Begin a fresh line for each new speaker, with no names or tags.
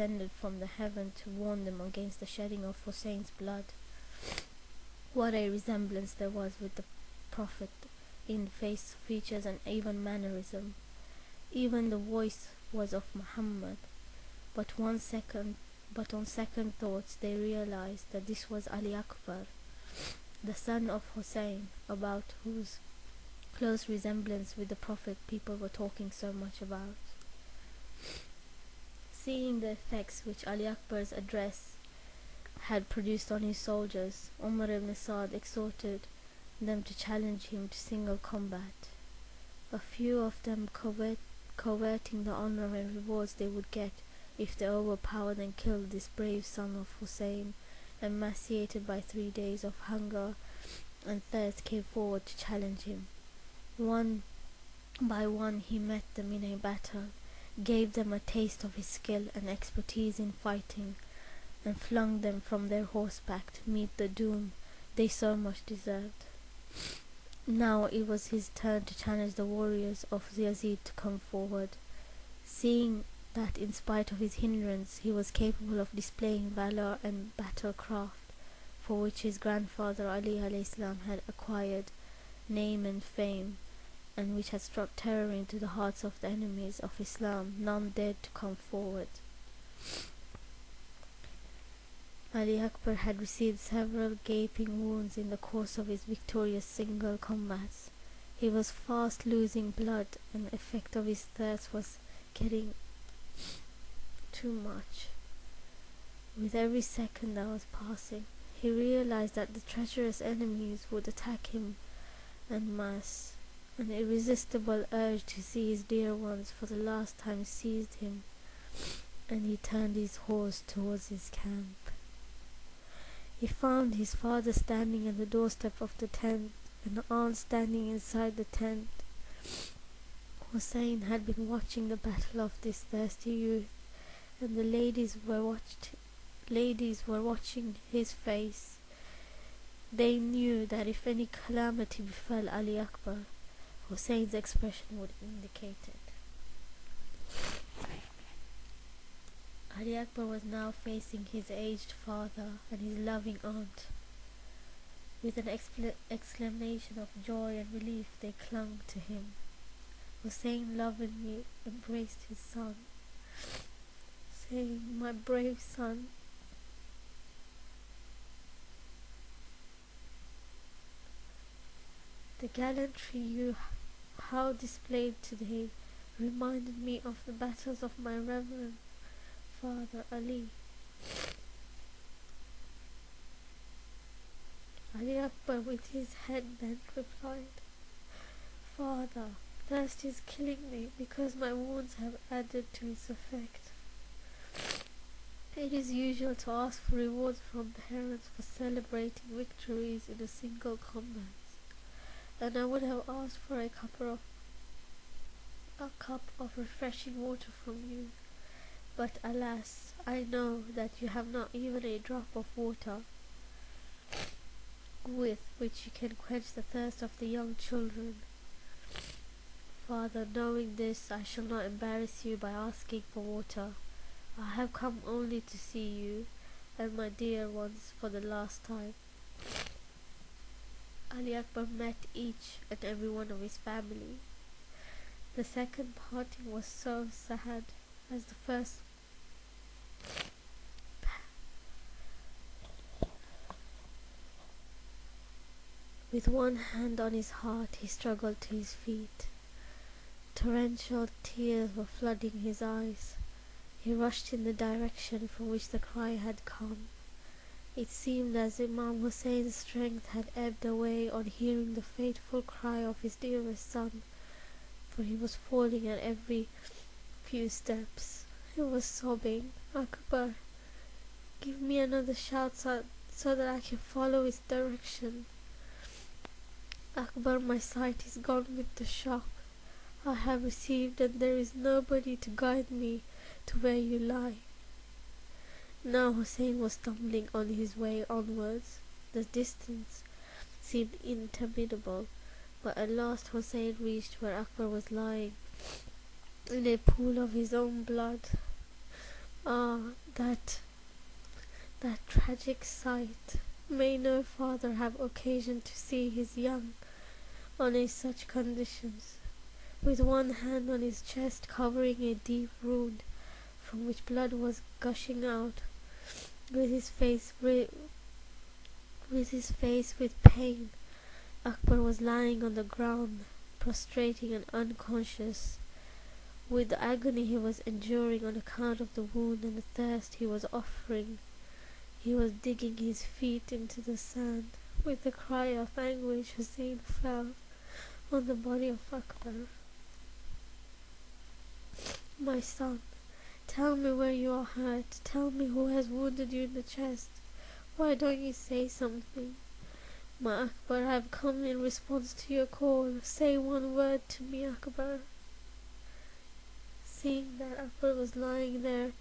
descended from the heaven to warn them against the shedding of Hussein's blood. What a resemblance there was with the Prophet in face, features, and even mannerism. Even the voice was of Muhammad. But on second thoughts they realized that this was Ali Akbar, the son of Hussein, about whose close resemblance with the Prophet people were talking so much about. Seeing the effects which Ali Akbar's address had produced on his soldiers, Umar ibn Saad exhorted them to challenge him to single combat. A few of them coveting the honor and rewards they would get if they overpowered and killed this brave son of Hussein, emaciated by 3 days of hunger and thirst, came forward to challenge him. One by one he met them in a battle, gave them a taste of his skill and expertise in fighting, and flung them from their horseback to meet the doom they so much deserved. Now it was his turn to challenge the warriors of Yazid to come forward. Seeing that in spite of his hindrance he was capable of displaying valor and battlecraft, for which his grandfather Ali alayhi had acquired name and fame, and which had struck terror into the hearts of the enemies of Islam, none dared to come forward. Ali Akbar had received several gaping wounds in the course of his victorious single combats. He was fast losing blood, and the effect of his thirst was getting too much. With every second that was passing, he realized that the treacherous enemies would attack him en masse. An irresistible urge to see his dear ones for the last time seized him, and he turned his horse towards his camp. He found his father standing at the doorstep of the tent, and the aunt standing inside the tent. Hussein had been watching the battle of this thirsty youth, and the ladies were watching his face. They knew that if any calamity befell Ali Akbar, Hussein's expression would indicate it. Ali Akbar was now facing his aged father and his loving aunt. With an exclamation of joy and relief, they clung to him. Hussein lovingly embraced his son, saying, "My brave son, the gallantry you how displayed today reminded me of the battles of my reverend father Ali." Ali Akbar, with his head bent, replied, "Father, thirst is killing me because my wounds have added to its effect. It is usual to ask for rewards from parents for celebrating victories in a single combat, and I would have asked for a cup of refreshing water from you. But alas, I know that you have not even a drop of water with which you can quench the thirst of the young children. Father, knowing this, I shall not embarrass you by asking for water. I have come only to see you and my dear ones for the last time." Ali Akbar met each and every one of his family. The second parting was so sad as the first. With one hand on his heart, he struggled to his feet. Torrential tears were flooding his eyes. He rushed in the direction from which the cry had come. It seemed as if Imam Hussein's strength had ebbed away on hearing the fateful cry of his dearest son, for he was falling at every few steps. He was sobbing, "Akbar, give me another shout so that I can follow its direction. Akbar, my sight is gone with the shock I have received, and there is nobody to guide me to where you lie." Now Hussein was stumbling on his way onwards. The distance seemed interminable, but at last Hussein reached where Akbar was lying in a pool of his own blood. Ah, That tragic sight. May no father have occasion to see his young under such conditions, with one hand on his chest covering a deep wound from which blood was gushing out, with his face with pain. Akbar was lying on the ground, prostrating and unconscious. With the agony he was enduring on account of the wound and the thirst he was suffering, he was digging his feet into the sand. With a cry of anguish, Hussein fell on the body of Akbar. "My son, tell me where you are hurt. Tell me who has wounded you in the chest. Why don't you say something? My Akbar, I have come in response to your call. Say one word to me, Akbar." Seeing that Akbar was lying there,